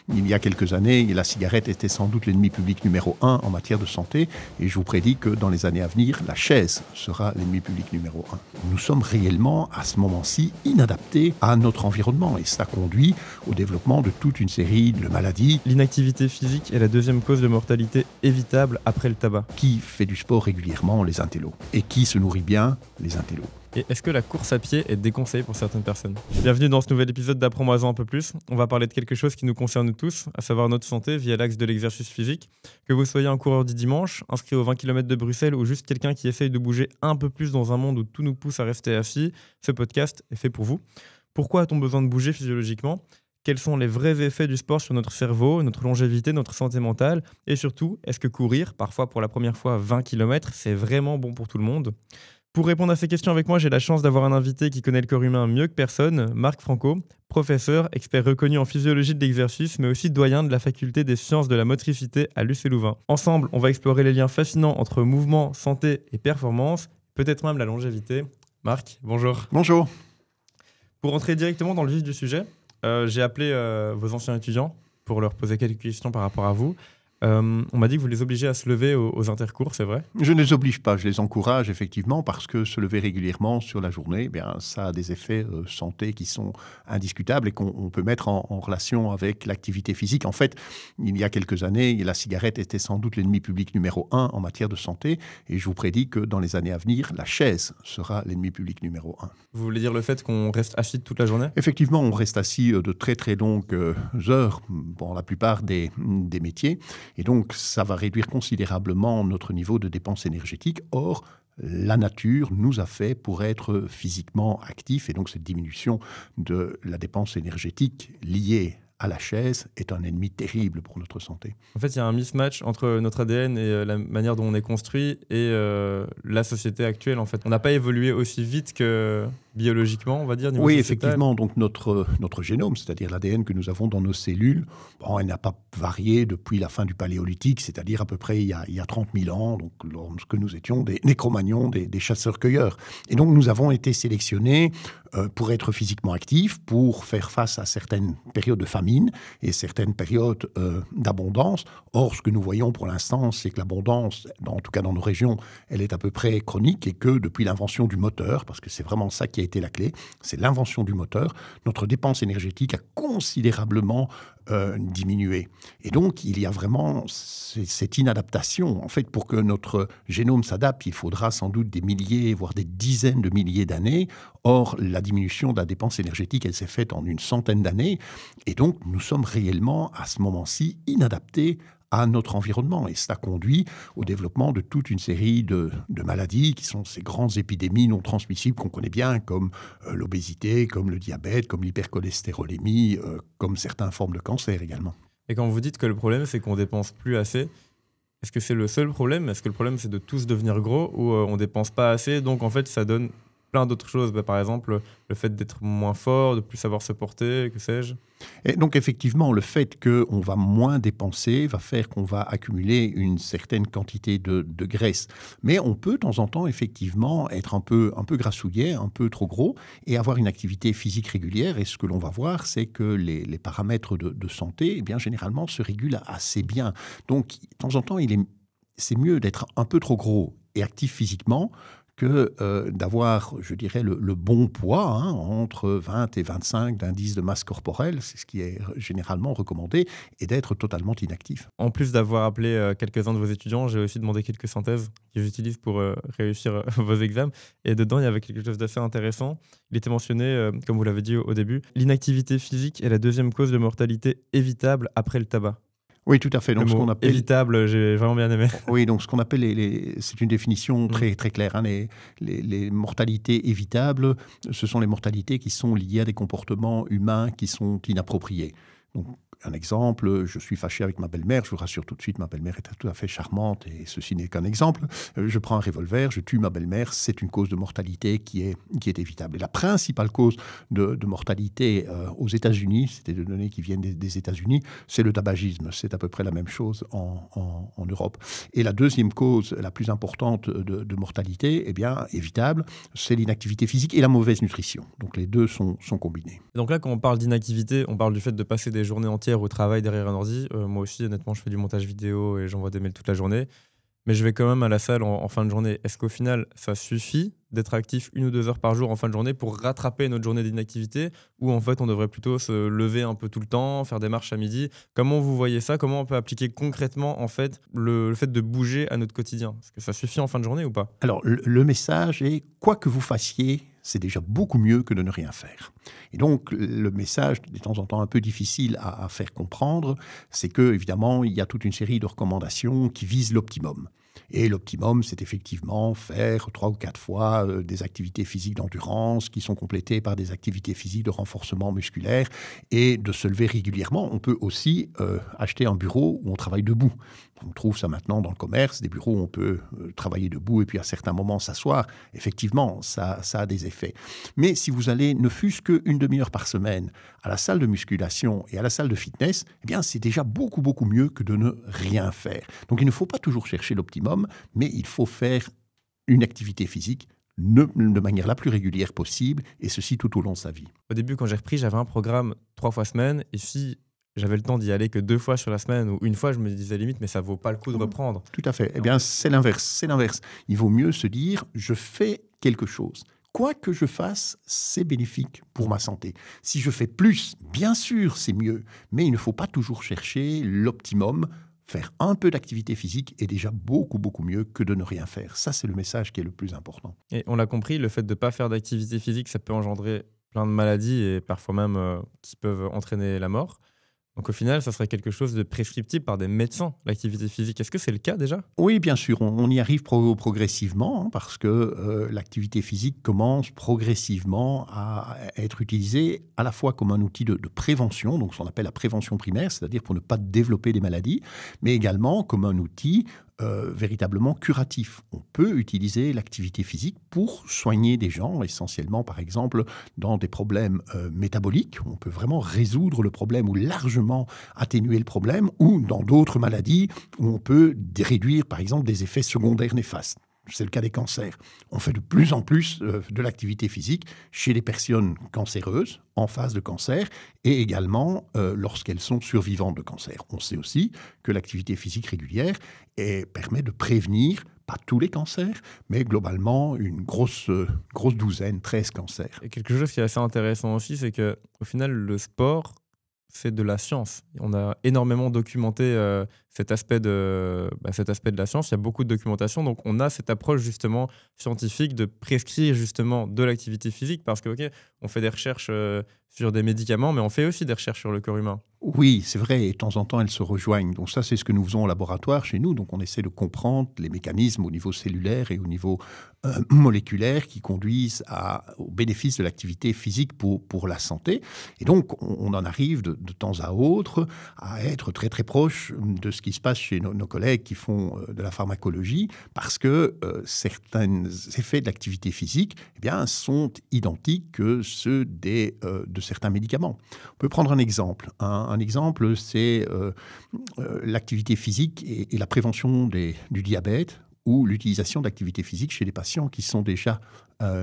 il y a quelques années, la cigarette était sans doute l'ennemi public numéro 1 en matière de santé. Et je vous prédis que dans les années à venir, la chaise sera l'ennemi public numéro 1. Nous sommes réellement, à ce moment-ci, inadaptés à notre environnement. Et cela conduit au développement de toute une série de maladies. L'inactivité physique est la deuxième cause de mortalité évitable après le tabac. Qui fait du sport régulièrement? Les intellos. Et qui se nourrit bien? Les intellos. Et est-ce que la course à pied est déconseillée pour certaines personnes? Bienvenue dans ce nouvel épisode d'Apprends-moi-en un peu plus. On va parler de quelque chose qui nous concerne tous, à savoir notre santé via l'axe de l'exercice physique. Que vous soyez un coureur du dimanche, inscrit aux 20 km de Bruxelles ou juste quelqu'un qui essaye de bouger un peu plus dans un monde où tout nous pousse à rester assis, ce podcast est fait pour vous. Pourquoi a-t-on besoin de bouger physiologiquement? Quels sont les vrais effets du sport sur notre cerveau, notre longévité, notre santé mentale? Et surtout, est-ce que courir, parfois pour la première fois 20 km, c'est vraiment bon pour tout le monde? Pour répondre à ces questions avec moi, j'ai la chance d'avoir un invité qui connaît le corps humain mieux que personne, Marc Franco, professeur, expert reconnu en physiologie de l'exercice, mais aussi doyen de la faculté des sciences de la motricité à l'UC Louvain. Ensemble, on va explorer les liens fascinants entre mouvement, santé et performance, peut-être même la longévité. Marc, bonjour. Bonjour. Pour entrer directement dans le vif du sujet, j'ai appelé vos anciens étudiants pour leur poser quelques questions par rapport à vous. On m'a dit que vous les obligez à se lever aux intercours, c'est vrai? Je ne les oblige pas, je les encourage effectivement parce que se lever régulièrement sur la journée, ça a des effets santé qui sont indiscutables et qu'on peut mettre en relation avec l'activité physique. En fait, il y a quelques années, la cigarette était sans doute l'ennemi public numéro 1 en matière de santé et je vous prédis que dans les années à venir, la chaise sera l'ennemi public numéro 1. Vous voulez dire le fait qu'on reste assis toute la journée? Effectivement, on reste assis de très très longues heures pour la plupart des métiers. Et donc, ça va réduire considérablement notre niveau de dépenses énergétiques. Or, la nature nous a fait pour être physiquement actifs. Et donc, cette diminution de la dépense énergétique liée à la chaise est un ennemi terrible pour notre santé. En fait, il y a un mismatch entre notre ADN et la manière dont on est construit et la société actuelle. En fait, on n'a pas évolué aussi vite que biologiquement, on va dire. Oui, effectivement. Donc notre génome, c'est-à-dire l'ADN que nous avons dans nos cellules, elle n'a pas varié depuis la fin du Paléolithique, c'est-à-dire à peu près il y a 30 000 ans, donc lorsque nous étions des Cro-Magnons, des chasseurs-cueilleurs. Et donc nous avons été sélectionnés pour être physiquement actifs, pour faire face à certaines périodes de famine et certaines périodes d'abondance. Or, ce que nous voyons pour l'instant, c'est que l'abondance, en tout cas dans nos régions, elle est à peu près chronique et que depuis l'invention du moteur, parce que c'est vraiment ça qui a été la clé, c'est l'invention du moteur, notre dépense énergétique a considérablement diminué. Et donc, il y a vraiment cette inadaptation. En fait, pour que notre génome s'adapte, il faudra sans doute des milliers, voire des dizaines de milliers d'années. Or, la diminution de la dépense énergétique, elle s'est faite en une centaine d'années. Et donc, nous sommes réellement, à ce moment-ci, inadaptés à notre environnement. Et cela conduit au développement de toute une série de maladies qui sont ces grandes épidémies non transmissibles qu'on connaît bien, comme l'obésité, comme le diabète, comme l'hypercholestérolémie, comme certaines formes de cancer également. Et quand vous dites que le problème, c'est qu'on dépense plus assez, est-ce que c'est le seul problème? Est-ce que le problème, c'est de tous devenir gros ou on dépense pas assez? Donc, en fait, ça donne plein d'autres choses. Par exemple, le fait d'être moins fort, de plus savoir se porter, que sais-je. Et donc, effectivement, le fait qu'on va moins dépenser va faire qu'on va accumuler une certaine quantité de graisse. Mais on peut, de temps en temps, effectivement, être un peu grassouillet, un peu trop gros, et avoir une activité physique régulière. Et ce que l'on va voir, c'est que les paramètres de santé, généralement, se régulent assez bien. Donc, de temps en temps, c'est mieux d'être un peu trop gros et actif physiquement que d'avoir, je dirais, le bon poids, entre 20 et 25 d'indice de masse corporelle, c'est ce qui est généralement recommandé, et d'être totalement inactif. En plus d'avoir appelé quelques-uns de vos étudiants, j'ai aussi demandé quelques synthèses que j'utilise pour réussir vos examens. Et dedans, il y avait quelque chose d'assez intéressant. Il était mentionné, comme vous l'avez dit au début, l'inactivité physique est la deuxième cause de mortalité évitable après le tabac. Oui, tout à fait. Donc, le mot ce qu'on appelle évitable, j'ai vraiment bien aimé. Oui, donc ce qu'on appelle c'est une définition très très claire. Les mortalités évitables, ce sont les mortalités qui sont liées à des comportements humains qui sont inappropriés. Donc, un exemple, je suis fâché avec ma belle-mère, je vous rassure tout de suite, ma belle-mère est tout à fait charmante et ceci n'est qu'un exemple. Je prends un revolver, je tue ma belle-mère, c'est une cause de mortalité qui est évitable. Et la principale cause de mortalité aux États-Unis, c'était des données qui viennent des États-Unis, c'est le tabagisme. C'est à peu près la même chose en Europe. Et la deuxième cause, la plus importante de mortalité, évitable, c'est l'inactivité physique et la mauvaise nutrition. Donc les deux sont combinés. Donc là, quand on parle d'inactivité, on parle du fait de passer des journées entières sedentaire au travail derrière un ordi. Moi aussi, honnêtement, je fais du montage vidéo et j'envoie des mails toute la journée. Mais je vais quand même à la salle en fin de journée. Est-ce qu'au final, ça suffit d'être actif 1 ou 2 heures par jour en fin de journée pour rattraper notre journée d'inactivité? Ou en fait, on devrait plutôt se lever un peu tout le temps, faire des marches à midi? Comment vous voyez ça? Comment on peut appliquer concrètement en fait, le fait de bouger à notre quotidien? Est-ce que ça suffit en fin de journée ou pas? Alors, le message est, quoi que vous fassiez, c'est déjà beaucoup mieux que de ne rien faire. Et donc, le message, de temps en temps un peu difficile à faire comprendre, c'est que, évidemment, il y a toute une série de recommandations qui visent l'optimum. Et l'optimum, c'est effectivement faire 3 ou 4 fois des activités physiques d'endurance qui sont complétées par des activités physiques de renforcement musculaire et de se lever régulièrement. On peut aussi acheter un bureau où on travaille debout. On trouve ça maintenant dans le commerce, des bureaux où on peut travailler debout et puis à certains moments s'asseoir. Effectivement, ça a des effets. Mais si vous allez ne fût-ce qu'une demi-heure par semaine à la salle de musculation et à la salle de fitness, eh bien, c'est déjà beaucoup, beaucoup mieux que de ne rien faire. Donc, il ne faut pas toujours chercher l'optimum, mais il faut faire une activité physique de manière la plus régulière possible, et ceci tout au long de sa vie. Au début, quand j'ai repris, j'avais un programme 3 fois semaine. Et si j'avais le temps d'y aller que 2 fois sur la semaine ou 1 fois, je me disais limite, mais ça vaut pas le coup de reprendre. Tout à fait. Eh bien, c'est l'inverse. C'est l'inverse. Il vaut mieux se dire, je fais quelque chose. Quoi que je fasse, c'est bénéfique pour ma santé. Si je fais plus, bien sûr, c'est mieux. Mais il ne faut pas toujours chercher l'optimum. Faire un peu d'activité physique est déjà beaucoup, beaucoup mieux que de ne rien faire. Ça, c'est le message qui est le plus important. Et on l'a compris, le fait de ne pas faire d'activité physique, ça peut engendrer plein de maladies et parfois même qui peuvent entraîner la mort. Donc au final, ça serait quelque chose de prescriptible par des médecins, l'activité physique. Est-ce que c'est le cas déjà? Oui, bien sûr, on y arrive progressivement parce que l'activité physique commence progressivement à être utilisée à la fois comme un outil de prévention, donc ce qu'on appelle la prévention primaire, c'est-à-dire pour ne pas développer des maladies, mais également comme un outil véritablement curatif. On peut utiliser l'activité physique pour soigner des gens, essentiellement par exemple dans des problèmes métaboliques. On peut vraiment résoudre le problème ou largement atténuer le problème, ou dans d'autres maladies où on peut réduire par exemple des effets secondaires néfastes. C'est le cas des cancers. On fait de plus en plus de l'activité physique chez les personnes cancéreuses en phase de cancer et également lorsqu'elles sont survivantes de cancer. On sait aussi que l'activité physique régulière permet de prévenir, pas tous les cancers, mais globalement une grosse douzaine, 13 cancers. Et quelque chose qui est assez intéressant aussi, c'est qu'au final, le sport, c'est de la science. On a énormément documenté cet aspect de la science. Il y a beaucoup de documentation. Donc, on a cette approche justement scientifique de prescrire justement de l'activité physique parce que, OK, on fait des recherches sur des médicaments, mais on fait aussi des recherches sur le corps humain. Oui, c'est vrai, et de temps en temps, elles se rejoignent. Donc ça, c'est ce que nous faisons au laboratoire chez nous. Donc on essaie de comprendre les mécanismes au niveau cellulaire et au niveau moléculaire qui conduisent au bénéfice de l'activité physique pour la santé. Et donc, on en arrive de temps à autre à être très très proche de ce qui se passe chez nos collègues qui font de la pharmacologie, parce que certains effets de l'activité physique sont identiques que ceux de certains médicaments. On peut prendre un exemple. Un exemple, c'est l'activité physique et la prévention du diabète ou l'utilisation d'activité physique chez les patients qui sont déjà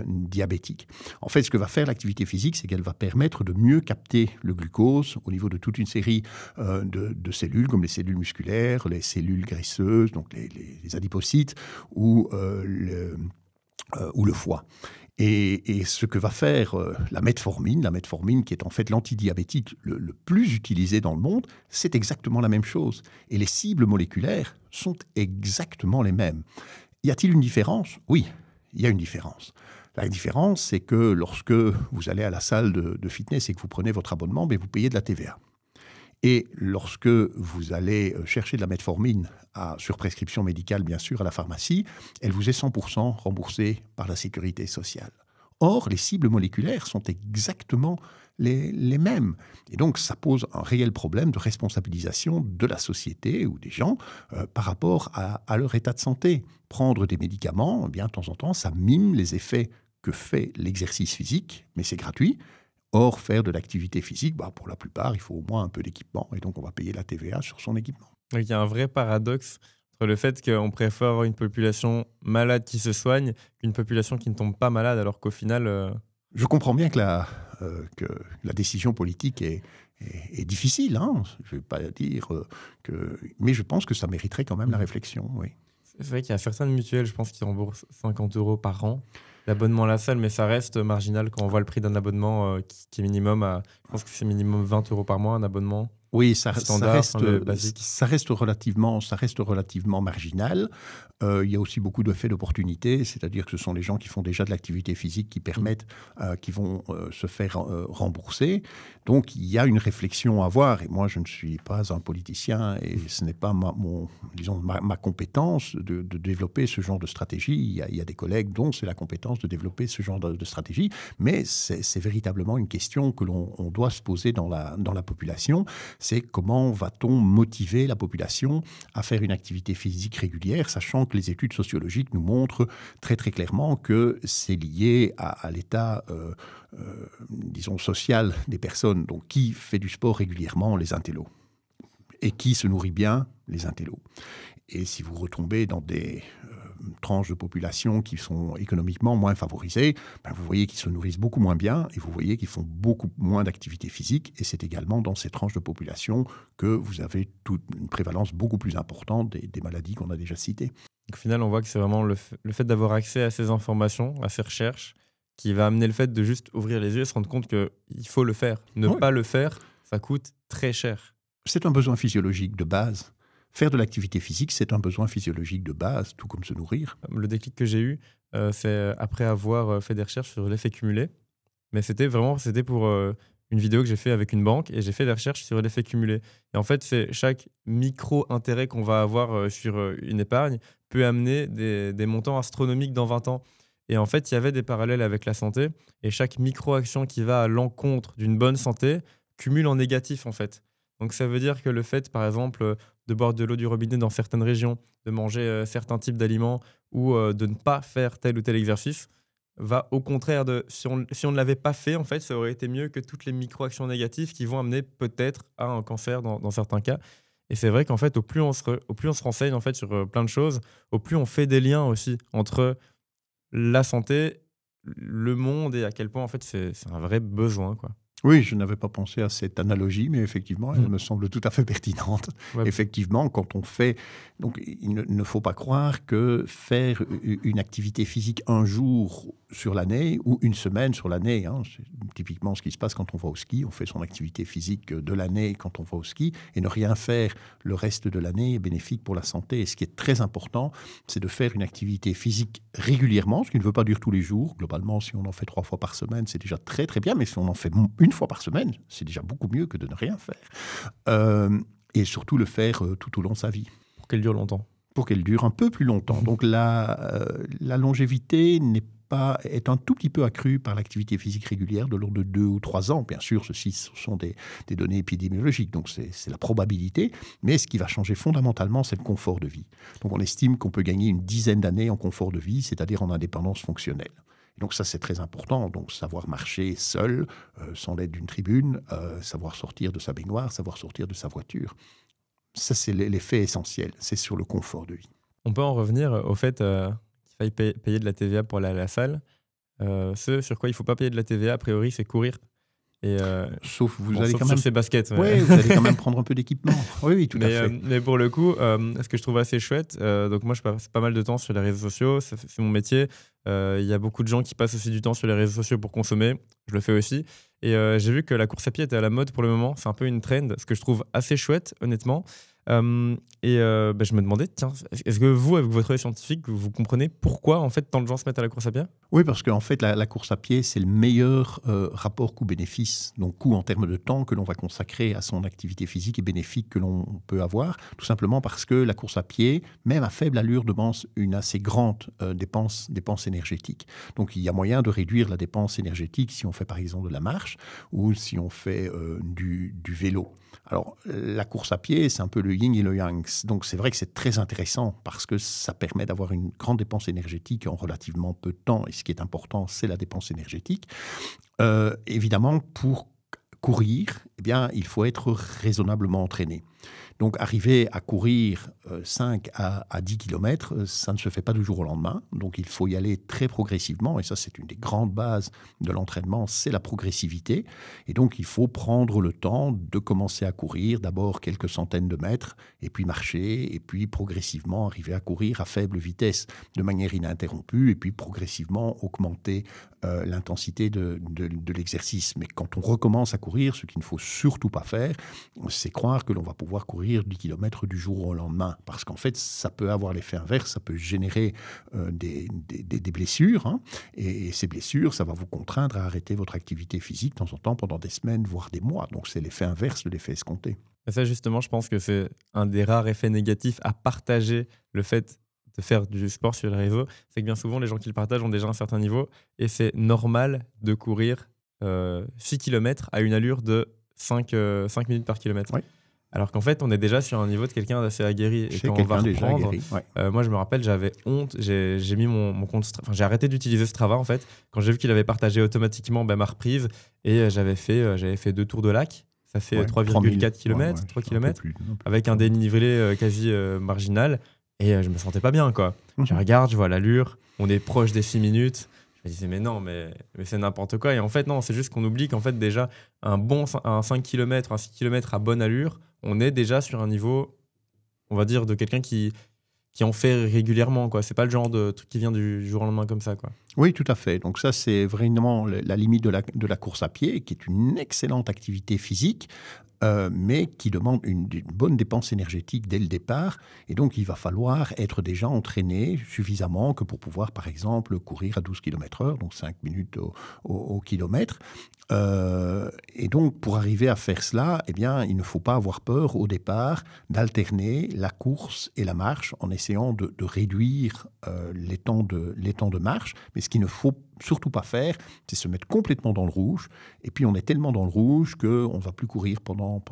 diabétiques. En fait, ce que va faire l'activité physique, c'est qu'elle va permettre de mieux capter le glucose au niveau de toute une série de cellules, comme les cellules musculaires, les cellules graisseuses, donc les adipocytes ou le foie. Et ce que va faire la metformine qui est en fait l'antidiabétique le plus utilisé dans le monde, c'est exactement la même chose. Et les cibles moléculaires sont exactement les mêmes. Y a-t-il une différence? Oui, il y a une différence. La différence, c'est que lorsque vous allez à la salle de fitness et que vous prenez votre abonnement, vous payez de la TVA. Et lorsque vous allez chercher de la metformine sur prescription médicale, bien sûr, à la pharmacie, elle vous est 100% remboursée par la sécurité sociale. Or, les cibles moléculaires sont exactement les mêmes. Et donc, ça pose un réel problème de responsabilisation de la société ou des gens par rapport à leur état de santé. Prendre des médicaments, de temps en temps, ça mime les effets que fait l'exercice physique, mais c'est gratuit. Or, faire de l'activité physique, pour la plupart, il faut au moins un peu d'équipement. Et donc, on va payer la TVA sur son équipement. Donc, il y a un vrai paradoxe entre le fait qu'on préfère avoir une population malade qui se soigne qu'une population qui ne tombe pas malade, alors qu'au final... Je comprends bien que que la décision politique est difficile. Hein. Je ne vais pas dire mais je pense que ça mériterait quand même la réflexion, oui. C'est vrai qu'il y a certaines mutuelles, je pense, qui remboursent 50 € par an l'abonnement à la salle, mais ça reste marginal quand on voit le prix d'un abonnement qui est minimum je pense que c'est minimum 20 € par mois, un abonnement. Oui, ça reste relativement marginal. Il y a aussi beaucoup d'effets d'opportunité, c'est-à-dire que ce sont les gens qui font déjà de l'activité physique qui permettent, qui vont se faire rembourser. Donc, il y a une réflexion à avoir. Et moi, je ne suis pas un politicien et ce n'est pas ma compétence de développer ce genre de stratégie. Il y a des collègues dont c'est la compétence de développer ce genre de stratégie. Mais c'est véritablement une question que l'on doit se poser dans la population. C'est comment va-t-on motiver la population à faire une activité physique régulière, sachant que les études sociologiques nous montrent très très clairement que c'est lié à l'état, disons, social des personnes. Donc, qui fait du sport régulièrement? Les intellos. Et qui se nourrit bien? Les intellos. Et si vous retombez dans des tranches de population qui sont économiquement moins favorisées, vous voyez qu'ils se nourrissent beaucoup moins bien et vous voyez qu'ils font beaucoup moins d'activité physique. Et c'est également dans ces tranches de population que vous avez une prévalence beaucoup plus importante des maladies qu'on a déjà citées. Donc, au final, on voit que c'est vraiment le fait d'avoir accès à ces informations, à ces recherches, qui va amener le fait de juste ouvrir les yeux et se rendre compte qu'il faut le faire. Ne pas le faire, ça coûte très cher. C'est un besoin physiologique de base. Faire de l'activité physique, c'est un besoin physiologique de base, tout comme se nourrir. Le déclic que j'ai eu, c'est après avoir fait des recherches sur l'effet cumulé. Mais c'était pour une vidéo que j'ai fait avec une banque et j'ai fait des recherches sur l'effet cumulé. Et en fait, c'est chaque micro-intérêt qu'on va avoir sur une épargne peut amener des montants astronomiques dans 20 ans. Et en fait, il y avait des parallèles avec la santé. Et chaque micro-action qui va à l'encontre d'une bonne santé cumule en négatif, en fait. Donc ça veut dire que le fait, par exemple, de boire de l'eau du robinet dans certaines régions, de manger certains types d'aliments ou de ne pas faire tel ou tel exercice, va au contraire si on ne l'avait pas fait, en fait, ça aurait été mieux que toutes les micro-actions négatives qui vont amener peut-être à un cancer dans certains cas. Et c'est vrai qu'en fait, au plus on se renseigne en fait, sur plein de choses, au plus on fait des liens aussi entre la santé, le monde et à quel point en fait, c'est un vrai besoin, quoi. Oui, je n'avais pas pensé à cette analogie, mais effectivement, elle me semble tout à fait pertinente. Ouais. Effectivement, quand on fait... Donc, il ne faut pas croire que faire une activité physique un jour sur l'année ou une semaine sur l'année, hein, c'est typiquement ce qui se passe quand on va au ski. On fait son activité physique de l'année quand on va au ski et ne rien faire le reste de l'année est bénéfique pour la santé. Et ce qui est très important, c'est de faire une activité physique régulièrement, ce qui ne veut pas dire tous les jours. Globalement, si on en fait 3 fois par semaine, c'est déjà très très bien, mais si on en fait une fois par semaine, c'est déjà beaucoup mieux que de ne rien faire. Et surtout le faire tout au long de sa vie. Pour qu'elle dure longtemps. Pour qu'elle dure un peu plus longtemps. Donc la longévité est un tout petit peu accrue par l'activité physique régulière de l'ordre de 2 ou 3 ans. Bien sûr, ce sont des données épidémiologiques, donc c'est la probabilité. Mais ce qui va changer fondamentalement, c'est le confort de vie. Donc on estime qu'on peut gagner une dizaine d'années en confort de vie, c'est-à-dire en indépendance fonctionnelle. Donc ça, c'est très important. Donc savoir marcher seul, sans l'aide d'une tribune, savoir sortir de sa baignoire, savoir sortir de sa voiture. Ça, c'est l'effet essentiel. C'est sur le confort de vie. On peut en revenir au fait qu'il faille payer de la TVA pour aller à la salle. Ce sur quoi il ne faut pas payer de la TVA, a priori, c'est courir. Et sauf vous allez quand même sur ses baskets. Oui, vous allez quand même prendre un peu d'équipement. Oui, tout à fait. Mais pour le coup, ce que je trouve assez chouette, donc moi je passe pas mal de temps sur les réseaux sociaux, c'est mon métier. Il y a beaucoup de gens qui passent aussi du temps sur les réseaux sociaux pour consommer. Je le fais aussi. Et j'ai vu que la course à pied était à la mode pour le moment. C'est un peu une trend, ce que je trouve assez chouette, honnêtement. Je me demandais, tiens, est-ce que vous, avec votre œil scientifique, vous comprenez pourquoi en fait tant de gens se mettent à la course à pied? Oui, parce qu'en fait, la course à pied, c'est le meilleur rapport coût-bénéfice. Donc, coût en termes de temps que l'on va consacrer à son activité physique et bénéfique que l'on peut avoir, tout simplement parce que la course à pied, même à faible allure, demande une assez grande dépense énergétique. Donc, il y a moyen de réduire la dépense énergétique si on fait par exemple de la marche ou si on fait du vélo. Alors, la course à pied, c'est un peu le yin et le yang. Donc, c'est vrai que c'est très intéressant parce que ça permet d'avoir une grande dépense énergétique en relativement peu de temps. Et ce qui est important, c'est la dépense énergétique. Évidemment, pour courir, eh bien, il faut être raisonnablement entraîné. Donc, arriver à courir 5 à 10 km, ça ne se fait pas du jour au lendemain. Donc, il faut y aller très progressivement. Et ça, c'est une des grandes bases de l'entraînement, c'est la progressivité. Et donc, il faut prendre le temps de commencer à courir, d'abord quelques centaines de mètres, et puis marcher, et puis progressivement arriver à courir à faible vitesse, de manière ininterrompue, et puis progressivement augmenter l'intensité de l'exercice. Mais quand on recommence à courir, ce qu'il ne faut surtout pas faire, c'est croire que l'on va pouvoir courir 10 km du jour au lendemain. Parce qu'en fait, ça peut avoir l'effet inverse, ça peut générer des blessures. Hein, et ces blessures, ça va vous contraindre à arrêter votre activité physique de temps en temps pendant des semaines, voire des mois. Donc c'est l'effet inverse de l'effet escompté. Et ça, justement, je pense que c'est un des rares effets négatifs à partager le fait de faire du sport sur les réseaux. C'est que bien souvent, les gens qui le partagent ont déjà un certain niveau et c'est normal de courir 6 km à une allure de 5 minutes par kilomètre. Oui. Alors qu'en fait, on est déjà sur un niveau de quelqu'un d'assez aguerri. Et quand on va reprendre, moi, je me rappelle, j'avais honte. J'ai mis mon compte, j'ai arrêté d'utiliser Strava, en fait, quand j'ai vu qu'il avait partagé automatiquement ma reprise. Et j'avais fait 2 tours de lac. Ça fait 3,4 km, 3 km, avec un dénivelé quasi marginal. Et je me sentais pas bien, quoi. Je regarde, je vois l'allure, on est proche des 6 minutes. Je me disais, mais non, mais c'est n'importe quoi. Et en fait, non, c'est juste qu'on oublie qu'en fait, déjà, un 5 km, un 6 km à bonne allure, on est déjà sur un niveau, on va dire, de quelqu'un qui en fait régulièrement, quoi. C'est pas le genre de truc qui vient du jour au lendemain comme ça, quoi. Oui, tout à fait. Donc ça, c'est vraiment la limite de la course à pied, qui est une excellente activité physique, mais qui demande une bonne dépense énergétique dès le départ. Et donc, il va falloir être déjà entraîné suffisamment que pour pouvoir, par exemple, courir à 12 km/h, donc 5 minutes au kilomètre. Et donc, pour arriver à faire cela, eh bien, il ne faut pas avoir peur au départ d'alterner la course et la marche en essayant de réduire les temps de marche. Mais ce qu'il ne faut surtout pas faire, c'est se mettre complètement dans le rouge. Et puis, on est tellement dans le rouge qu'on ne va plus courir pendant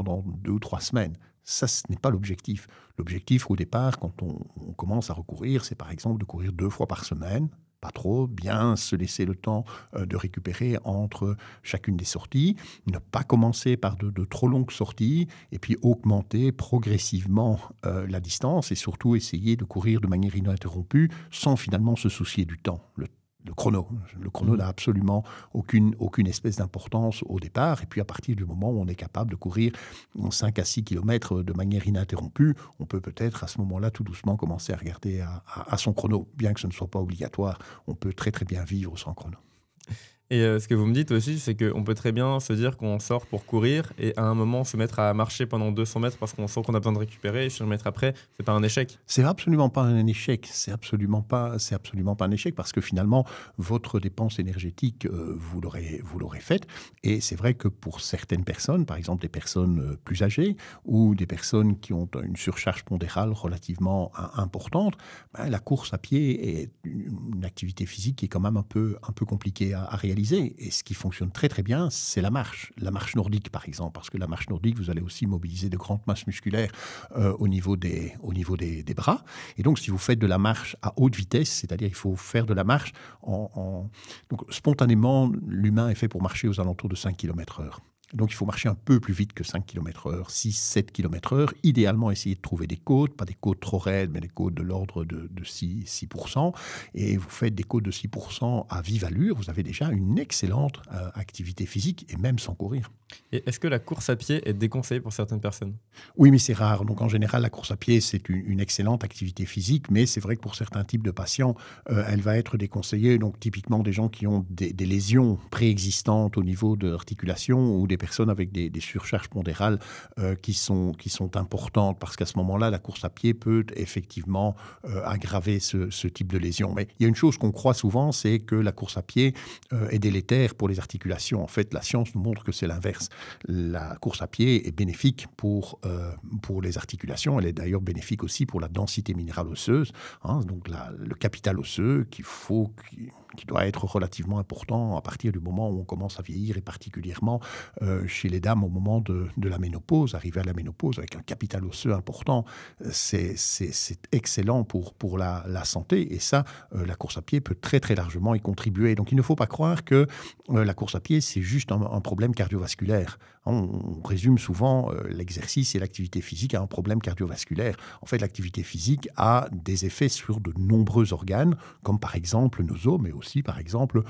2 ou 3 semaines. Ça, ce n'est pas l'objectif. L'objectif, au départ, quand on commence à recourir, c'est par exemple de courir 2 fois par semaine. Pas trop, bien se laisser le temps de récupérer entre chacune des sorties, ne pas commencer par de trop longues sorties et puis augmenter progressivement la distance et surtout essayer de courir de manière ininterrompue sans finalement se soucier du temps. Le chrono. Le chrono n'a absolument aucune espèce d'importance au départ. Et puis, à partir du moment où on est capable de courir 5 à 6 km de manière ininterrompue, on peut peut-être à ce moment-là tout doucement commencer à regarder à son chrono. Bien que ce ne soit pas obligatoire, on peut très très bien vivre sans chrono. Et ce que vous me dites aussi, c'est qu'on peut très bien se dire qu'on sort pour courir et à un moment se mettre à marcher pendant 200 mètres parce qu'on sent qu'on a besoin de récupérer et 100 mètres après, c'est pas un échec. C'est absolument pas un échec. C'est absolument pas un échec parce que finalement, votre dépense énergétique, vous l'aurez faite. Et c'est vrai que pour certaines personnes, par exemple des personnes plus âgées ou des personnes qui ont une surcharge pondérale relativement importante, la course à pied est une activité physique qui est quand même un peu compliquée à réaliser. Et ce qui fonctionne très très bien, c'est la marche nordique par exemple, parce que la marche nordique, vous allez aussi mobiliser de grandes masses musculaires au niveau des bras. Et donc, si vous faites de la marche à haute vitesse, c'est-à-dire il faut faire de la marche donc spontanément, l'humain est fait pour marcher aux alentours de 5 km/h. Donc, il faut marcher un peu plus vite que 5 km/h, 6-7 km/h. Idéalement, essayer de trouver des côtes, pas des côtes trop raides, mais des côtes de l'ordre de 6%. Et vous faites des côtes de 6% à vive allure, vous avez déjà une excellente activité physique, et même sans courir. Et est-ce que la course à pied est déconseillée pour certaines personnes ? Oui, mais c'est rare. Donc, en général, la course à pied, c'est une excellente activité physique, mais c'est vrai que pour certains types de patients, elle va être déconseillée. Donc, typiquement, des gens qui ont des lésions préexistantes au niveau de l'articulation ou des personnes avec des surcharges pondérales qui sont importantes, parce qu'à ce moment-là, la course à pied peut effectivement aggraver ce type de lésion. Mais il y a une chose qu'on croit souvent, c'est que la course à pied est délétère pour les articulations. En fait, la science nous montre que c'est l'inverse. La course à pied est bénéfique pour les articulations. Elle est d'ailleurs bénéfique aussi pour la densité minérale osseuse, hein, donc le capital osseux qui doit être relativement important à partir du moment où on commence à vieillir, et particulièrement chez les dames au moment de la ménopause, arriver à la ménopause avec un capital osseux important, c'est excellent pour la santé. Et ça, la course à pied peut très très largement y contribuer. Donc il ne faut pas croire que la course à pied, c'est juste un problème cardiovasculaire. On résume souvent l'exercice et l'activité physique à un problème cardiovasculaire. En fait, l'activité physique a des effets sur de nombreux organes, comme par exemple nos os, mais aussi par exemple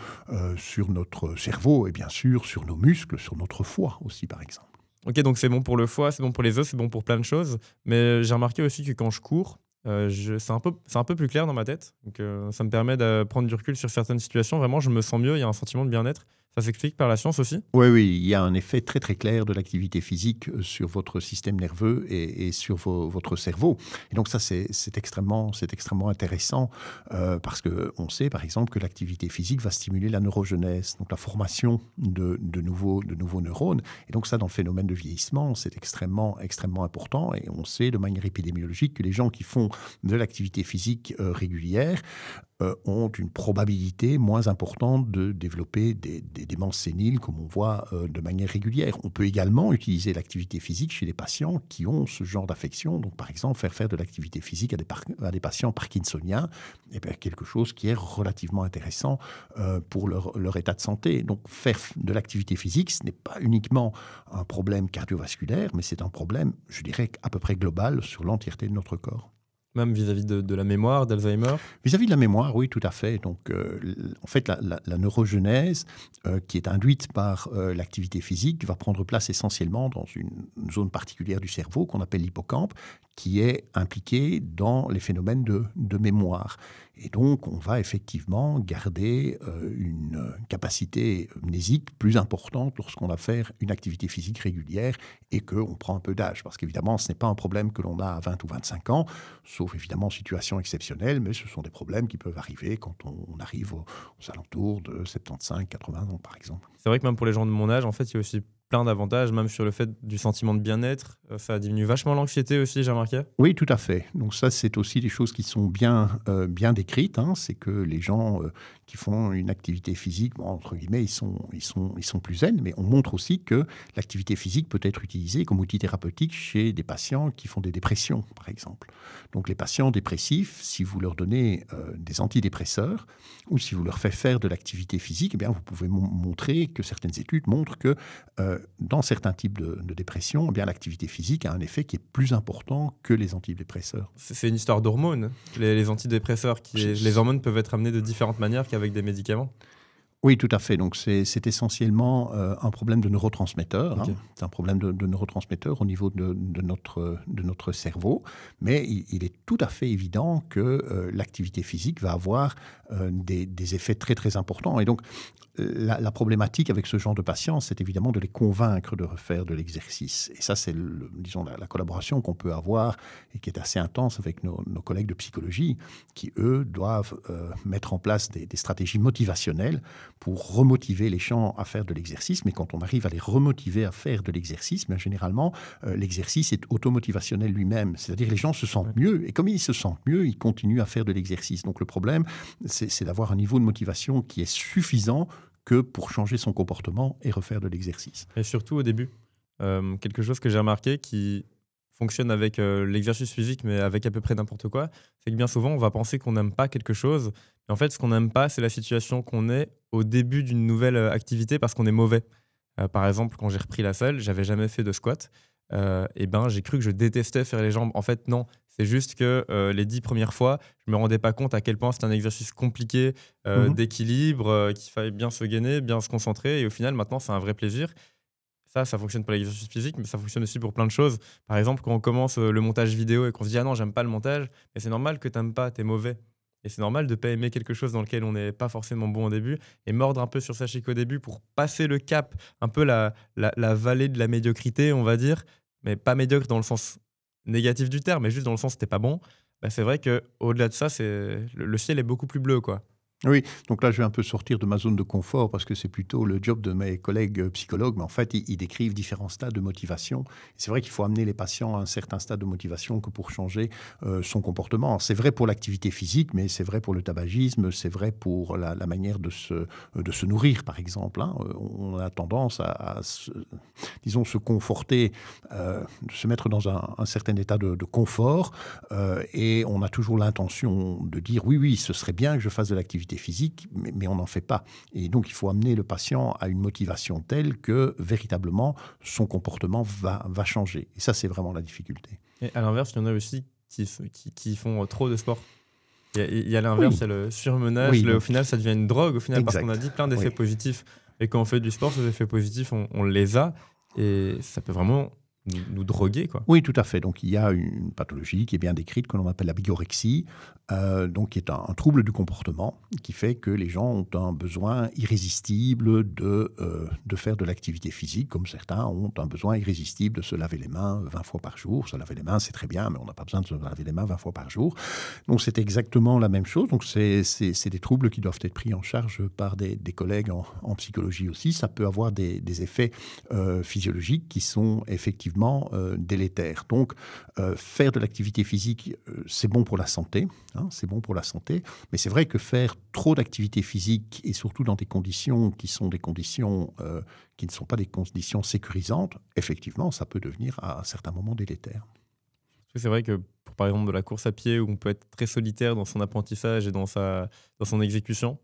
sur notre cerveau et bien sûr sur nos muscles, sur notre foie aussi par exemple. Ok, donc c'est bon pour le foie, c'est bon pour les os, c'est bon pour plein de choses. Mais j'ai remarqué aussi que quand je cours, c'est un peu plus clair dans ma tête. Donc, ça me permet de prendre du recul sur certaines situations. Vraiment, je me sens mieux, il y a un sentiment de bien-être. Ça s'explique par la science aussi? Oui, oui, il y a un effet très très clair de l'activité physique sur votre système nerveux et sur votre cerveau. Et donc ça, c'est extrêmement intéressant parce qu'on sait par exemple que l'activité physique va stimuler la neurogenèse, donc la formation de nouveaux neurones. Et donc ça, dans le phénomène de vieillissement, c'est extrêmement important. Et on sait de manière épidémiologique que les gens qui font de l'activité physique régulière ont une probabilité moins importante de développer des démences séniles, comme on voit de manière régulière. On peut également utiliser l'activité physique chez les patients qui ont ce genre d'affection. Donc, par exemple, faire de l'activité physique à des patients parkinsoniens, eh bien, quelque chose qui est relativement intéressant pour leur état de santé. Donc, faire de l'activité physique, ce n'est pas uniquement un problème cardiovasculaire, mais c'est un problème, je dirais, à peu près global sur l'entièreté de notre corps. Même vis-à-vis de la mémoire, d'Alzheimer? Vis-à-vis de la mémoire, oui, tout à fait. Donc, en fait, la neurogenèse qui est induite par l'activité physique va prendre place essentiellement dans une zone particulière du cerveau qu'on appelle l'hippocampe, qui est impliquée dans les phénomènes de mémoire. Et donc, on va effectivement garder une capacité mnésique plus importante lorsqu'on va faire une activité physique régulière et qu'on prend un peu d'âge. Parce qu'évidemment, ce n'est pas un problème que l'on a à 20 ou 25 ans, sauf évidemment en situation exceptionnelle, mais ce sont des problèmes qui peuvent arriver quand on arrive aux alentours de 75, 80 ans, par exemple. C'est vrai que même pour les gens de mon âge, en fait, il y a aussi plein d'avantages, même sur le fait du sentiment de bien-être. Ça diminue vachement l'anxiété aussi, j'ai remarqué. Oui, tout à fait. Donc ça, c'est aussi des choses qui sont bien décrites. Hein. C'est que les gens qui font une activité physique, bon, entre guillemets, ils sont plus zen, mais on montre aussi que l'activité physique peut être utilisée comme outil thérapeutique chez des patients qui font des dépressions, par exemple. Donc les patients dépressifs, si vous leur donnez des antidépresseurs ou si vous leur faites faire de l'activité physique, eh bien, vous pouvez montrer que certaines études montrent que dans certains types de dépression, eh bien, l'activité physique a un effet qui est plus important que les antidépresseurs. C'est une histoire d'hormones. Les antidépresseurs, les hormones peuvent être amenées de différentes manières qu'avec des médicaments. Oui, tout à fait. Donc, c'est essentiellement un problème de neurotransmetteurs. Okay. Hein. C'est un problème de neurotransmetteurs au niveau de notre cerveau. Mais il est tout à fait évident que l'activité physique va avoir des effets très, très importants. Et donc, la problématique avec ce genre de patients, c'est évidemment de les convaincre de refaire de l'exercice. Et ça, c'est, disons, la collaboration qu'on peut avoir et qui est assez intense avec nos collègues de psychologie qui, eux, doivent mettre en place des stratégies motivationnelles pour remotiver les gens à faire de l'exercice. Mais quand on arrive à les remotiver à faire de l'exercice, bien généralement, l'exercice est automotivationnel lui-même. C'est-à-dire que les gens se sentent mieux. Et comme ils se sentent mieux, ils continuent à faire de l'exercice. Donc le problème, c'est d'avoir un niveau de motivation qui est suffisant que pour changer son comportement et refaire de l'exercice. Et surtout au début. Quelque chose que j'ai remarqué qui fonctionne avec l'exercice physique, mais avec à peu près n'importe quoi, c'est que bien souvent, on va penser qu'on n'aime pas quelque chose. Et en fait, ce qu'on n'aime pas, c'est la situation qu'on est au début d'une nouvelle activité parce qu'on est mauvais. Par exemple, quand j'ai repris la salle, j'avais jamais fait de squat. Et ben, j'ai cru que je détestais faire les jambes. En fait, non. C'est juste que les 10 premières fois, je ne me rendais pas compte à quel point c'était un exercice compliqué d'équilibre, qu'il fallait bien se gainer, bien se concentrer. Et au final, maintenant, c'est un vrai plaisir. Ça fonctionne pour l'exercice physique, mais ça fonctionne aussi pour plein de choses. Par exemple, quand on commence le montage vidéo et qu'on se dit « Ah non, j'aime pas le montage », mais c'est normal que tu n'aimes pas, tu es mauvais. Et c'est normal de ne pas aimer quelque chose dans lequel on n'est pas forcément bon au début et mordre un peu sur sa chic au début pour passer le cap, un peu la vallée de la médiocrité, on va dire, mais pas médiocre dans le sens négatif du terme, mais juste dans le sens t'es pas bon. Bah c'est vrai qu'au-delà de ça, le ciel est beaucoup plus bleu, quoi. Oui, donc là, je vais un peu sortir de ma zone de confort parce que c'est plutôt le job de mes collègues psychologues. Mais en fait, ils décrivent différents stades de motivation. C'est vrai qu'il faut amener les patients à un certain stade de motivation que pour changer son comportement. C'est vrai pour l'activité physique, mais c'est vrai pour le tabagisme, c'est vrai pour la manière de se nourrir, par exemple. Hein. On a tendance à disons, se conforter, se mettre dans un certain état de confort et on a toujours l'intention de dire oui, ce serait bien que je fasse de l'activité physique, mais on n'en fait pas. Et donc, il faut amener le patient à une motivation telle que, véritablement, son comportement va changer. Et ça, c'est vraiment la difficulté. Et à l'inverse, il y en a aussi qui font trop de sport. Il y a l'inverse, il y a le surmenage. Au final, ça devient une drogue, au final, parce qu'on a dit plein d'effets positifs. Et quand on fait du sport, ces effets positifs, on les a. Et ça peut vraiment nous droguer, quoi. Oui, tout à fait. Donc, il y a une pathologie qui est bien décrite, que l'on appelle la bigorexie, donc qui est un trouble du comportement qui fait que les gens ont un besoin irrésistible de faire de l'activité physique, comme certains ont un besoin irrésistible de se laver les mains 20 fois par jour. Se laver les mains, c'est très bien, mais on n'a pas besoin de se laver les mains 20 fois par jour. Donc, c'est exactement la même chose. Donc, c'est des troubles qui doivent être pris en charge par des collègues en psychologie aussi. Ça peut avoir des effets physiologiques qui sont effectivement délétères. Donc, faire de l'activité physique, c'est bon pour la santé, c'est bon pour la santé, mais c'est vrai que faire trop d'activité physique, et surtout dans des conditions qui sont des conditions qui ne sont pas des conditions sécurisantes, effectivement, ça peut devenir à un certain moment délétère. C'est vrai que, pour, par exemple, de la course à pied, où on peut être très solitaire dans son apprentissage et dans son exécution,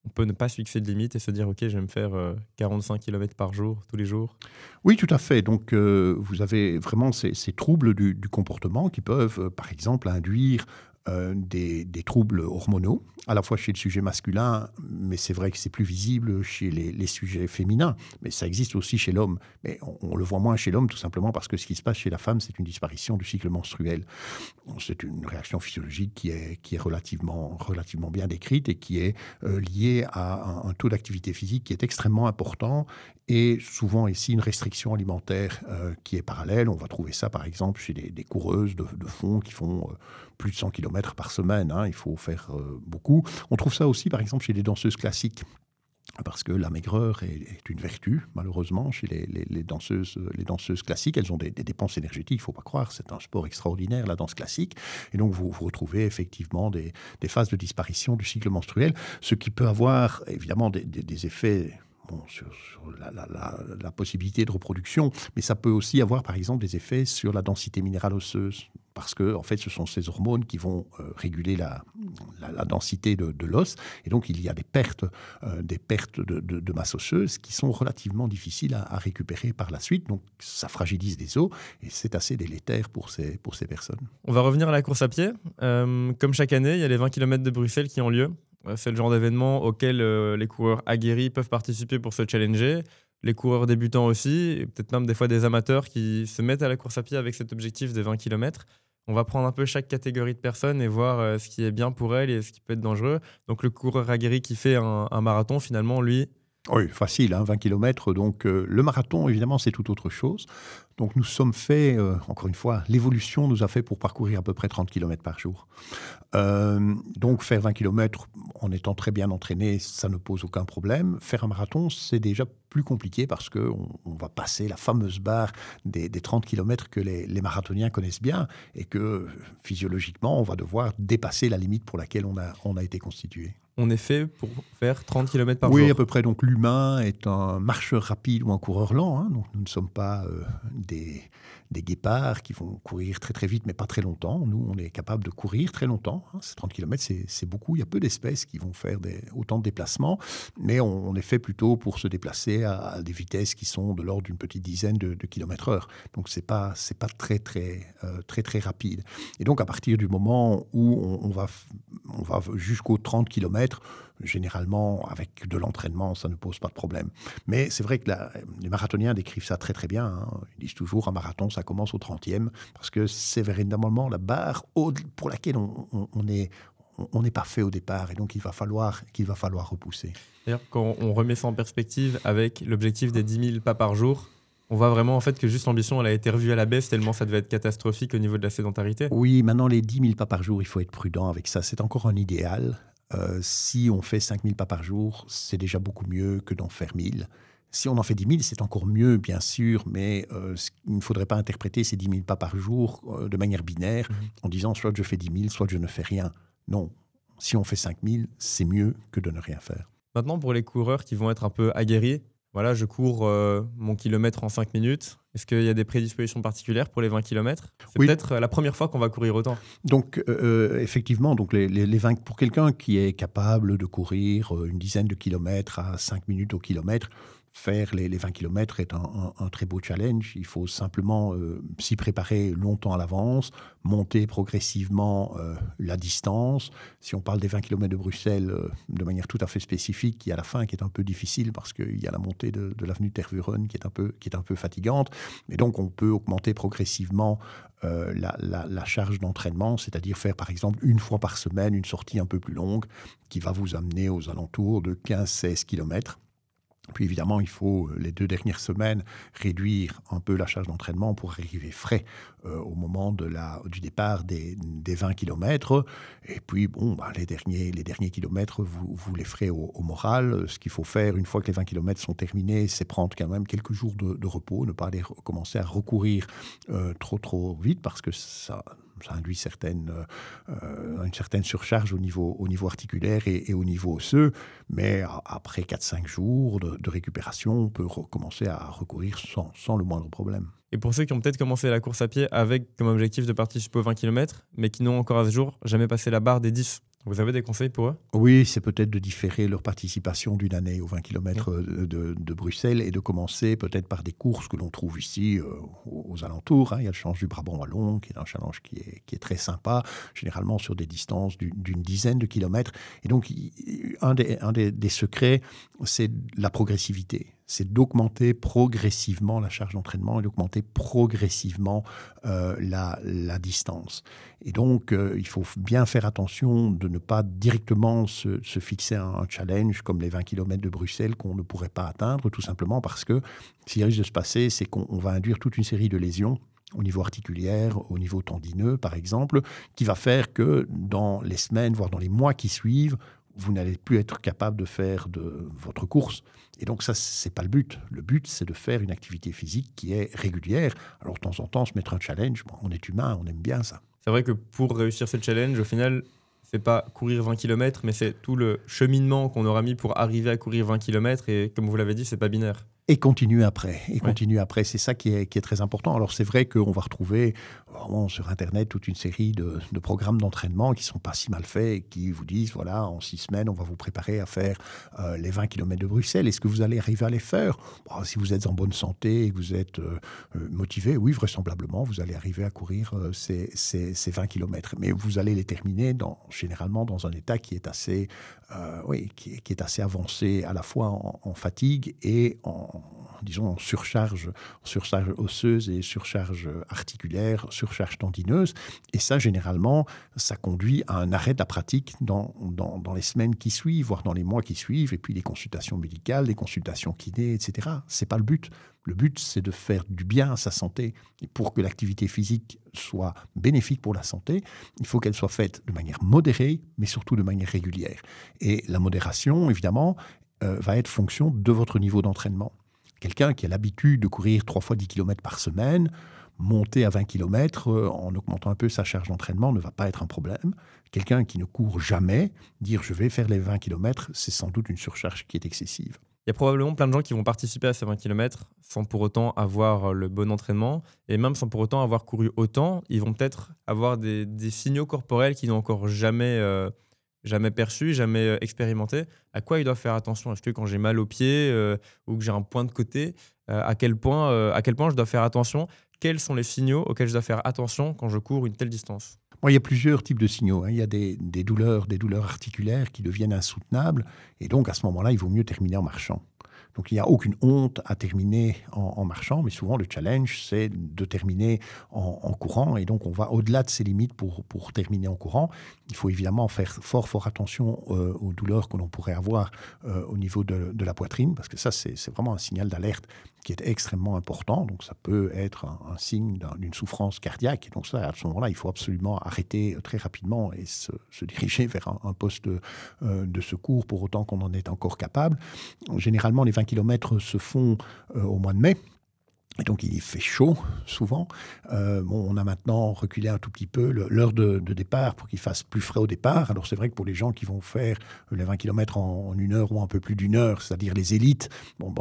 on peut ne pas se fixer de limite et se dire « Ok, je vais me faire 45 km par jour, tous les jours ». Oui, tout à fait. Donc, vous avez vraiment ces troubles du comportement qui peuvent, par exemple, induire des troubles hormonaux, à la fois chez le sujet masculin, mais c'est vrai que c'est plus visible chez les sujets féminins, mais ça existe aussi chez l'homme. Mais on le voit moins chez l'homme, tout simplement parce que ce qui se passe chez la femme, c'est une disparition du cycle menstruel. C'est une réaction physiologique qui est relativement bien décrite et qui est liée à un taux d'activité physique qui est extrêmement important et souvent ici une restriction alimentaire qui est parallèle. On va trouver ça par exemple chez des coureuses de fond qui font plus de 100 km par semaine. Il faut faire beaucoup. On trouve ça aussi par exemple chez les danseuses classiques. Parce que la maigreur est une vertu, malheureusement, chez les danseuses classiques. Elles ont des dépenses énergétiques, il ne faut pas croire. C'est un sport extraordinaire, la danse classique. Et donc, vous retrouvez effectivement des phases de disparition du cycle menstruel, ce qui peut avoir évidemment des effets sur la possibilité de reproduction, mais ça peut aussi avoir, par exemple, des effets sur la densité minérale osseuse. Parce que, en fait, ce sont ces hormones qui vont réguler la densité de l'os. Et donc, il y a des pertes de masse osseuse qui sont relativement difficiles à récupérer par la suite. Donc, ça fragilise les os et c'est assez délétère pour ces personnes. On va revenir à la course à pied. Comme chaque année, il y a les 20 km de Bruxelles qui ont lieu. C'est le genre d'événement auquel les coureurs aguerris peuvent participer pour se challenger. Les coureurs débutants aussi, et peut-être même des fois des amateurs qui se mettent à la course à pied avec cet objectif des 20 km. On va prendre un peu chaque catégorie de personnes et voir ce qui est bien pour elles et ce qui peut être dangereux. Donc le coureur aguerri qui fait un marathon, finalement, lui... Oui, facile, 20 km. Donc le marathon, évidemment, c'est tout autre chose. Donc nous sommes faits, encore une fois, l'évolution nous a fait pour parcourir à peu près 30 km par jour. Donc faire 20 km en étant très bien entraîné, ça ne pose aucun problème. Faire un marathon, c'est déjà plus compliqué parce qu'on va passer la fameuse barre des 30 km que les marathoniens connaissent bien et que physiologiquement, on va devoir dépasser la limite pour laquelle on a été constitué. On est fait pour faire 30 km par jour. Oui, à peu près. Donc l'humain est un marcheur rapide ou un coureur lent. Donc nous ne sommes pas des guépards qui vont courir très très vite, mais pas très longtemps. Nous, on est capable de courir très longtemps. Ces 30 km, c'est beaucoup. Il y a peu d'espèces qui vont faire autant de déplacements, mais on est fait plutôt pour se déplacer à des vitesses qui sont de l'ordre d'une petite dizaine de kilomètres heure. Donc c'est pas très très rapide. Et donc à partir du moment où on va jusqu'aux 30 km, généralement, avec de l'entraînement, ça ne pose pas de problème. Mais c'est vrai que les marathoniens décrivent ça très très bien. Ils disent toujours un marathon, ça commence au 30e, parce que c'est véritablement la barre pour laquelle on n'est pas fait au départ, et donc il va falloir repousser. D'ailleurs, quand on remet ça en perspective avec l'objectif des 10 000 pas par jour, on voit vraiment en fait que juste l'ambition elle a été revue à la baisse tellement ça devait être catastrophique au niveau de la sédentarité. Oui, maintenant les 10 000 pas par jour, il faut être prudent avec ça. C'est encore un idéal. Si on fait 5000 pas par jour, c'est déjà beaucoup mieux que d'en faire 1000. Si on en fait 10 000, c'est encore mieux, bien sûr, mais il ne faudrait pas interpréter ces 10 000 pas par jour de manière binaire en disant soit je fais 10 000, soit je ne fais rien. Non, si on fait 5 000, c'est mieux que de ne rien faire. Maintenant, pour les coureurs qui vont être un peu aguerris, voilà, je cours mon kilomètre en 5 minutes. Est-ce qu'il y a des prédispositions particulières pour les 20 km? C'est peut-être la première fois qu'on va courir autant. Donc, effectivement, donc les 20, pour quelqu'un qui est capable de courir une dizaine de kilomètres à 5 minutes au kilomètre, faire les 20 km est un très beau challenge. Il faut simplement s'y préparer longtemps à l'avance, monter progressivement la distance. Si on parle des 20 km de Bruxelles de manière tout à fait spécifique, il y a la fin qui est un peu difficile parce qu'il y a la montée de l'avenue Tervuren qui est un peu fatigante. Mais donc, on peut augmenter progressivement la charge d'entraînement, c'est-à-dire faire par exemple une fois par semaine une sortie un peu plus longue qui va vous amener aux alentours de 15-16 km. Puis évidemment, il faut les 2 dernières semaines réduire un peu la charge d'entraînement pour arriver frais au moment du départ des 20 km. Et puis, les derniers kilomètres, vous les ferez au moral. Ce qu'il faut faire une fois que les 20 km sont terminés, c'est prendre quand même quelques jours de repos, ne pas aller commencer à recourir trop vite parce que ça induit une certaine surcharge au niveau articulaire et au niveau osseux. Mais après 4-5 jours de récupération, on peut recommencer à recourir sans le moindre problème. Et pour ceux qui ont peut-être commencé la course à pied avec comme objectif de participer aux 20 km, mais qui n'ont encore à ce jour jamais passé la barre des 10, vous avez des conseils pour eux? Oui, c'est peut-être de différer leur participation d'une année aux 20 km de Bruxelles et de commencer peut-être par des courses que l'on trouve ici aux alentours. Il y a le challenge du Brabant Wallon, qui est un challenge qui est très sympa, généralement sur des distances d'une dizaine de kilomètres. Et donc, un des secrets, c'est la progressivité. C'est d'augmenter progressivement la charge d'entraînement et d'augmenter progressivement la distance. Et donc, il faut bien faire attention de ne pas directement se fixer un challenge comme les 20 km de Bruxelles qu'on ne pourrait pas atteindre, tout simplement parce que ce qui risque de se passer, c'est qu'on va induire toute une série de lésions au niveau articulaire, au niveau tendineux, par exemple, qui va faire que dans les semaines, voire dans les mois qui suivent, vous n'allez plus être capable de faire de votre course. Et donc ça, c'est pas le but. Le but, c'est de faire une activité physique qui est régulière. Alors de temps en temps, se mettre un challenge, on est humain, on aime bien ça. C'est vrai que pour réussir ce challenge, au final, c'est pas courir 20 km, mais c'est tout le cheminement qu'on aura mis pour arriver à courir 20 km. Et comme vous l'avez dit, c'est pas binaire. Et continuer après. C'est ça qui est très important. Alors, c'est vrai qu'on va retrouver vraiment sur Internet toute une série de programmes d'entraînement qui ne sont pas si mal faits et qui vous disent, voilà, en 6 semaines, on va vous préparer à faire les 20 km de Bruxelles. Est-ce que vous allez arriver à les faire? Si vous êtes en bonne santé et que vous êtes motivé, oui, vraisemblablement, vous allez arriver à courir ces 20 km. Mais vous allez les terminer généralement dans un état qui est assez, qui est assez avancé, à la fois en fatigue et en surcharge osseuse et surcharge articulaire, surcharge tendineuse. Et ça, généralement, ça conduit à un arrêt de la pratique dans les semaines qui suivent, voire dans les mois qui suivent, et puis les consultations médicales, les consultations kiné, etc. C'est pas le but. Le but, c'est de faire du bien à sa santé. Et pour que l'activité physique soit bénéfique pour la santé, il faut qu'elle soit faite de manière modérée, mais surtout de manière régulière. Et la modération, évidemment, va être fonction de votre niveau d'entraînement. Quelqu'un qui a l'habitude de courir 3 fois 10 km par semaine, monter à 20 km en augmentant un peu sa charge d'entraînement ne va pas être un problème. Quelqu'un qui ne court jamais, dire je vais faire les 20 km, c'est sans doute une surcharge qui est excessive. Il y a probablement plein de gens qui vont participer à ces 20 km sans pour autant avoir le bon entraînement et même sans pour autant avoir couru autant. Ils vont peut-être avoir des signaux corporels qu'ils n'ont encore jamais perçus, jamais expérimentés. À quoi ils doivent faire attention? Est-ce que quand j'ai mal au pied ou que j'ai un point de côté, à quel point je dois faire attention? Quels sont les signaux auxquels je dois faire attention quand je cours une telle distance? Il y a plusieurs types de signaux. Il y a des douleurs articulaires qui deviennent insoutenables. Et donc, à ce moment-là, il vaut mieux terminer en marchant. Donc, il n'y a aucune honte à terminer en marchant. Mais souvent, le challenge, c'est de terminer en courant. Et donc, on va au-delà de ces limites pour terminer en courant. Il faut évidemment faire fort attention aux douleurs que l'on pourrait avoir au niveau de la poitrine. Parce que ça, c'est vraiment un signal d'alerte qui est extrêmement important. Donc, ça peut être un signe d'une souffrance cardiaque. Et donc, ça, à ce moment-là, il faut absolument arrêter très rapidement et se diriger vers un poste de secours pour autant qu'on en est encore capable. Généralement, les 20 km se font au mois de mai. Et donc, il fait chaud, souvent. On a maintenant reculé un tout petit peu l'heure de départ pour qu'il fasse plus frais au départ. Alors, c'est vrai que pour les gens qui vont faire les 20 km en 1 heure ou un peu plus d'1 heure, c'est-à-dire les élites,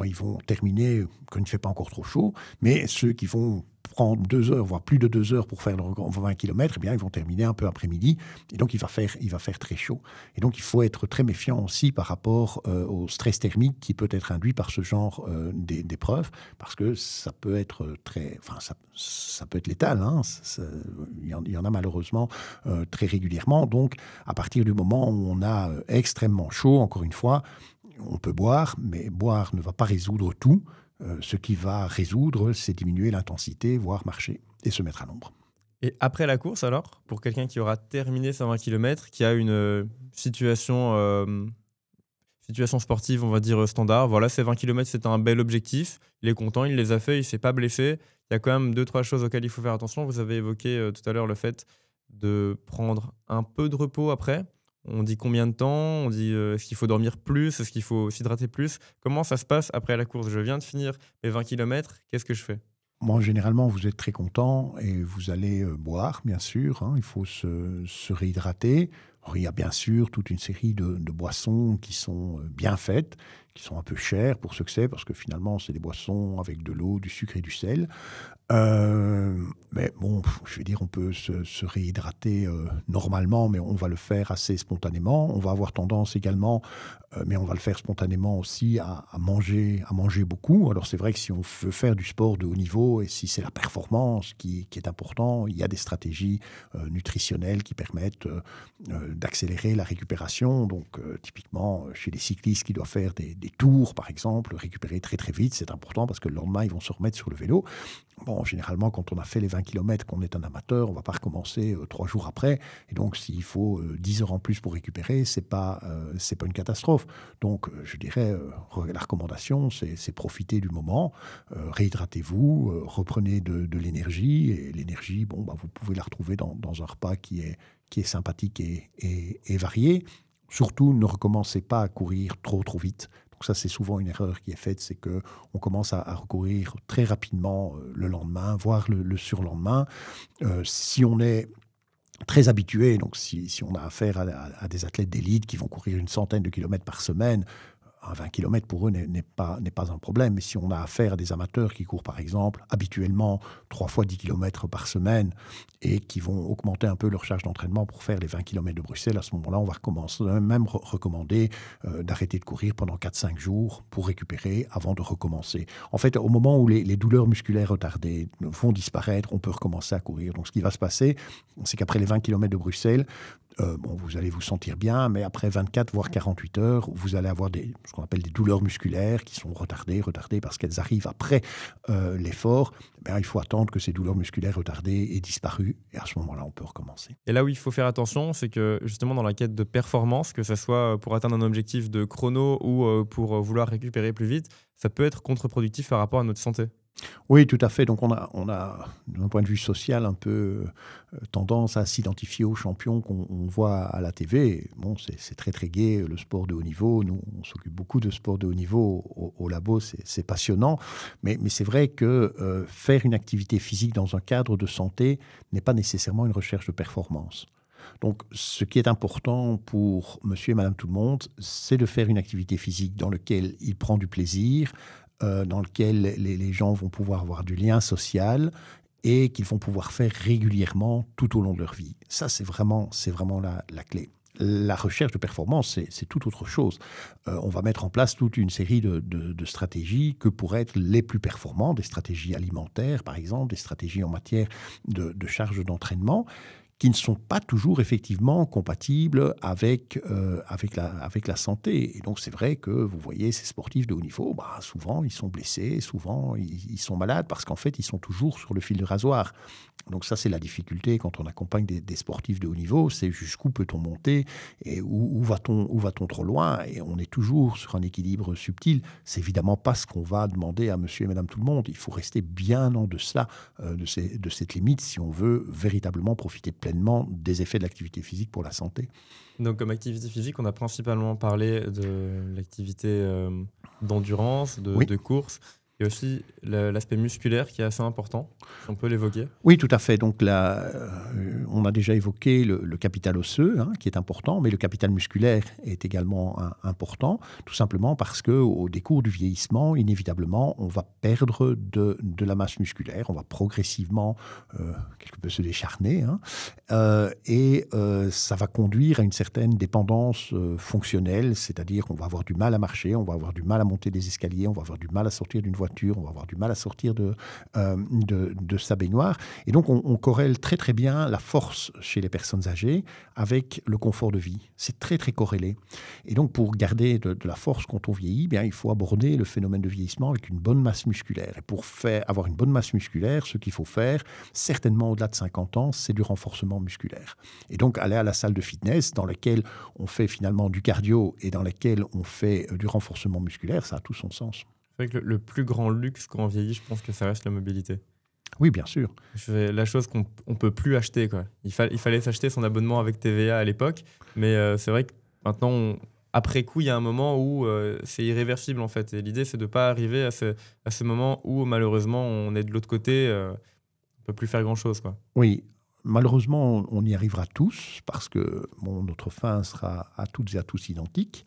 ils vont terminer quand il ne fait pas encore trop chaud. Mais ceux qui vont prendre 2 heures, voire plus de 2 heures pour faire leurs 20 km, eh bien, ils vont terminer un peu après-midi. Et donc, il va faire très chaud. Et donc, il faut être très méfiant aussi par rapport au stress thermique qui peut être induit par ce genre d'épreuve, parce que ça peut être ça peut être létal. Hein. Il y en a malheureusement très régulièrement. Donc, à partir du moment où on a extrêmement chaud, encore une fois, on peut boire, mais boire ne va pas résoudre tout. Ce qui va résoudre, c'est diminuer l'intensité, voire marcher et se mettre à l'ombre. Et après la course, alors, pour quelqu'un qui aura terminé ses 20 km, qui a une situation sportive, on va dire, standard, voilà, ces 20 km, c'était un bel objectif, il est content, il les a fait, il ne s'est pas blessé. Il y a quand même 2-3 choses auxquelles il faut faire attention. Vous avez évoqué tout à l'heure le fait de prendre un peu de repos après. On dit combien de temps? On dit est-ce qu'il faut dormir plus? Est-ce qu'il faut s'hydrater plus? Comment ça se passe après la course? Je viens de finir mes 20 km, qu'est-ce que je fais? Moi, généralement, vous êtes très content et vous allez boire, bien sûr. Hein, il faut se réhydrater. Alors, il y a bien sûr toute une série de boissons qui sont bien faites, qui sont un peu chères pour ce que c'est, parce que finalement, c'est des boissons avec de l'eau, du sucre et du sel. Mais bon, je vais dire, on peut se réhydrater normalement, mais on va le faire assez spontanément. On va avoir tendance également, mais on va le faire spontanément aussi, à manger beaucoup. Alors c'est vrai que si on veut faire du sport de haut niveau et si c'est la performance qui est important, il y a des stratégies nutritionnelles qui permettent d'accélérer la récupération. Donc typiquement, chez les cyclistes qui doivent faire des tours, par exemple, récupérer très très vite, c'est important parce que le lendemain, ils vont se remettre sur le vélo. Bon, généralement, quand on a fait les 20 km, qu'on est un amateur, on ne va pas recommencer 3 jours après. Et donc, s'il faut 10 heures en plus pour récupérer, ce n'est pas une catastrophe. Donc, je dirais, la recommandation, c'est profiter du moment, réhydratez-vous, reprenez de l'énergie. Et l'énergie, vous pouvez la retrouver dans un repas qui est sympathique et varié. Surtout, ne recommencez pas à courir trop vite. Donc ça, c'est souvent une erreur qui est faite, c'est qu'on commence à recourir très rapidement le lendemain, voire le surlendemain. Si on est très habitué, donc si on a affaire à des athlètes d'élite qui vont courir une centaine de kilomètres par semaine, un 20 km pour eux n'est pas un problème. Mais si on a affaire à des amateurs qui courent, par exemple, habituellement 3 fois 10 km par semaine et qui vont augmenter un peu leur charge d'entraînement pour faire les 20 km de Bruxelles, à ce moment-là, on va même recommander d'arrêter de courir pendant 4-5 jours pour récupérer avant de recommencer. En fait, au moment où les douleurs musculaires retardées vont disparaître, on peut recommencer à courir. Donc, ce qui va se passer, c'est qu'après les 20 km de Bruxelles, vous allez vous sentir bien, mais après 24 voire 48 heures, vous allez avoir ce qu'on appelle des douleurs musculaires qui sont retardées parce qu'elles arrivent après l'effort. Il faut attendre que ces douleurs musculaires retardées aient disparu et à ce moment-là, on peut recommencer. Et là où il faut faire attention, c'est que justement dans la quête de performance, que ce soit pour atteindre un objectif de chrono ou pour vouloir récupérer plus vite, ça peut être contre-productif par rapport à notre santé. Oui, tout à fait. Donc, on a d'un point de vue social, un peu tendance à s'identifier aux champions qu'on voit à la TV. Bon, c'est très, très gai, le sport de haut niveau. Nous, on s'occupe beaucoup de sport de haut niveau au labo. C'est passionnant. Mais c'est vrai que faire une activité physique dans un cadre de santé n'est pas nécessairement une recherche de performance. Donc, ce qui est important pour monsieur et madame tout le monde, c'est de faire une activité physique dans laquelle il prend du plaisir, dans lequel les gens vont pouvoir avoir du lien social et qu'ils vont pouvoir faire régulièrement tout au long de leur vie. Ça, c'est vraiment la clé. La recherche de performance, c'est tout autre chose. On va mettre en place toute une série de stratégies que pourraient être les plus performantes, des stratégies alimentaires, par exemple, des stratégies en matière de charge d'entraînement, qui ne sont pas toujours effectivement compatibles avec la santé. Et donc c'est vrai que vous voyez ces sportifs de haut niveau, souvent ils sont blessés, souvent ils sont malades parce qu'en fait ils sont toujours sur le fil de rasoir. Donc ça c'est la difficulté quand on accompagne des sportifs de haut niveau, c'est jusqu'où peut-on monter et où va-t-on trop loin, et on est toujours sur un équilibre subtil. C'est évidemment pas ce qu'on va demander à monsieur et madame tout le monde. Il faut rester bien en deçà de cette limite si on veut véritablement profiter pleinement des effets de l'activité physique pour la santé. Donc comme activité physique, on a principalement parlé de l'activité d'endurance, de course. Il y a aussi l'aspect musculaire qui est assez important. On peut l'évoquer. Oui, tout à fait. Donc là, on a déjà évoqué le capital osseux, qui est important, mais le capital musculaire est également important, tout simplement parce qu'au décours du vieillissement, inévitablement, on va perdre de la masse musculaire, on va progressivement quelque peu se décharner, et ça va conduire à une certaine dépendance fonctionnelle, c'est-à-dire qu'on va avoir du mal à marcher, on va avoir du mal à monter des escaliers, on va avoir du mal à sortir d'une voiture, on va avoir du mal à sortir de sa baignoire. Et donc, on corrèle très, très bien la force chez les personnes âgées avec le confort de vie. C'est très, très corrélé. Et donc, pour garder de la force quand on vieillit, il faut aborder le phénomène de vieillissement avec une bonne masse musculaire. Et pour avoir une bonne masse musculaire, ce qu'il faut faire, certainement au-delà de 50 ans, c'est du renforcement musculaire. Et donc, aller à la salle de fitness dans laquelle on fait finalement du cardio et dans laquelle on fait du renforcement musculaire, ça a tout son sens. C'est vrai que le plus grand luxe quand on vieillit, je pense que ça reste la mobilité. Oui, bien sûr. C'est la chose qu'on ne peut plus acheter, quoi. Il fallait s'acheter son abonnement avec TVA à l'époque, mais c'est vrai que maintenant, après coup, il y a un moment où c'est irréversible, en fait. Et l'idée, c'est de ne pas arriver à ce moment où, malheureusement, on est de l'autre côté, on ne peut plus faire grand-chose, quoi. Oui, malheureusement, on y arrivera tous, parce que notre fin sera à toutes et à tous identique,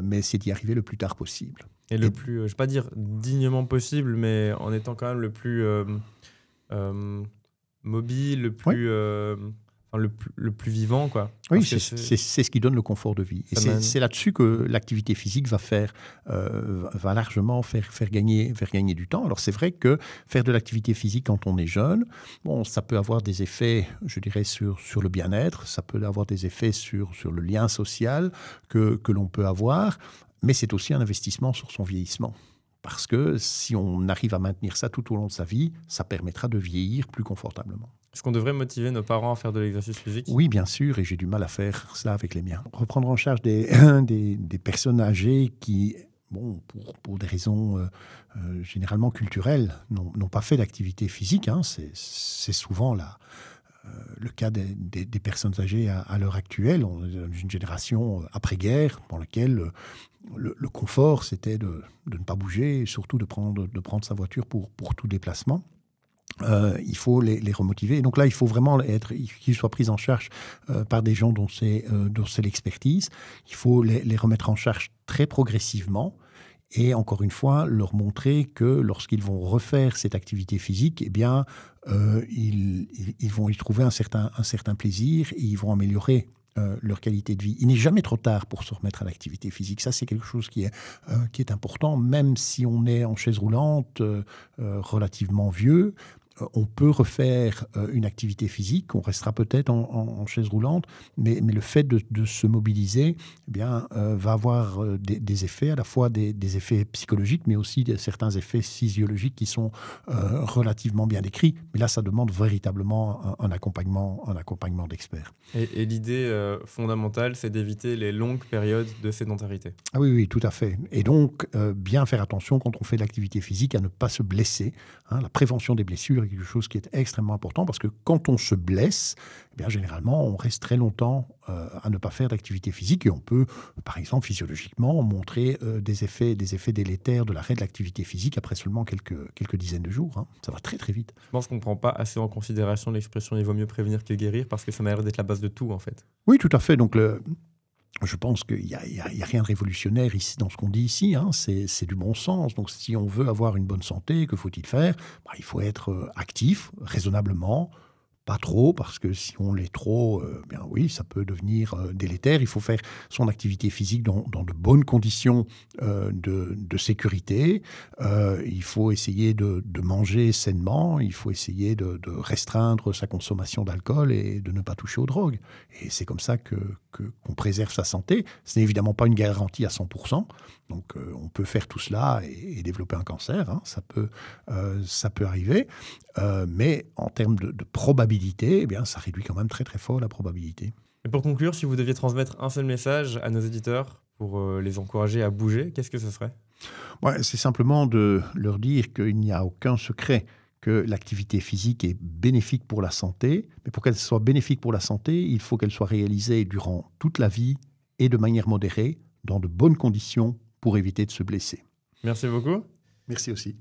mais c'est d'y arriver le plus tard possible. Et le plus, je ne vais pas dire dignement possible, mais en étant quand même le plus mobile, le plus, le plus vivant, quoi. Oui, c'est ce qui donne le confort de vie. Et c'est là-dessus que l'activité physique va largement faire gagner du temps. Alors c'est vrai que faire de l'activité physique quand on est jeune, ça peut avoir des effets, je dirais, sur le bien-être, ça peut avoir des effets sur le lien social que l'on peut avoir, mais c'est aussi un investissement sur son vieillissement. Parce que si on arrive à maintenir ça tout au long de sa vie, ça permettra de vieillir plus confortablement. Est-ce qu'on devrait motiver nos parents à faire de l'exercice physique ? Oui, bien sûr, et j'ai du mal à faire cela avec les miens. Reprendre en charge des personnes âgées qui, pour des raisons généralement culturelles, n'ont pas fait d'activité physique, c'est souvent le cas des personnes âgées à l'heure actuelle. On est dans une génération après-guerre dans laquelle le confort, c'était de ne pas bouger et surtout de prendre sa voiture pour tout déplacement. Il faut les remotiver. Et donc là, il faut vraiment qu'ils soient pris en charge par des gens dont c'est l'expertise. Il faut les remettre en charge très progressivement. Et encore une fois, leur montrer que lorsqu'ils vont refaire cette activité physique, ils vont y trouver un certain plaisir et ils vont améliorer leur qualité de vie. Il n'est jamais trop tard pour se remettre à l'activité physique. Ça, c'est quelque chose qui est important. Même si on est en chaise roulante, relativement vieux, on peut refaire une activité physique, on restera peut-être en chaise roulante, mais le fait de se mobiliser va avoir des effets, à la fois des effets psychologiques, mais aussi certains effets physiologiques qui sont relativement bien décrits. Mais là, ça demande véritablement un accompagnement d'experts. Et l'idée fondamentale, c'est d'éviter les longues périodes de sédentarité. Ah oui, tout à fait. Et donc, bien faire attention quand on fait de l'activité physique à ne pas se blesser. La prévention des blessures est quelque chose qui est extrêmement important parce que quand on se blesse, généralement, on reste très longtemps à ne pas faire d'activité physique et on peut, par exemple, physiologiquement, montrer des effets délétères de l'arrêt de l'activité physique après seulement quelques dizaines de jours. Ça va très, très vite. Je pense qu'on ne prend pas assez en considération l'expression « il vaut mieux prévenir que guérir » parce que ça m'a l'air d'être la base de tout, en fait. Oui, tout à fait. Donc, je pense qu'il n'y a rien de révolutionnaire ici dans ce qu'on dit ici. C'est du bon sens. Donc, si on veut avoir une bonne santé, que faut-il faire ? Il faut être actif, raisonnablement, Pas trop, parce que si on l'est trop, bien oui, ça peut devenir délétère. Il faut faire son activité physique dans de bonnes conditions de sécurité. Il faut essayer de manger sainement. Il faut essayer de restreindre sa consommation d'alcool et de ne pas toucher aux drogues. Et c'est comme ça qu'on préserve sa santé. Ce n'est évidemment pas une garantie à 100%. Donc on peut faire tout cela et développer un cancer. Hein, ça peut arriver. Mais en termes de probabilité, eh bien, ça réduit quand même très très fort la probabilité. Et pour conclure, si vous deviez transmettre un seul message à nos auditeurs pour les encourager à bouger, qu'est-ce que ce serait ? Ouais, c'est simplement de leur dire qu'il n'y a aucun secret, que l'activité physique est bénéfique pour la santé, mais pour qu'elle soit bénéfique pour la santé, il faut qu'elle soit réalisée durant toute la vie et de manière modérée, dans de bonnes conditions pour éviter de se blesser. Merci beaucoup. Merci aussi.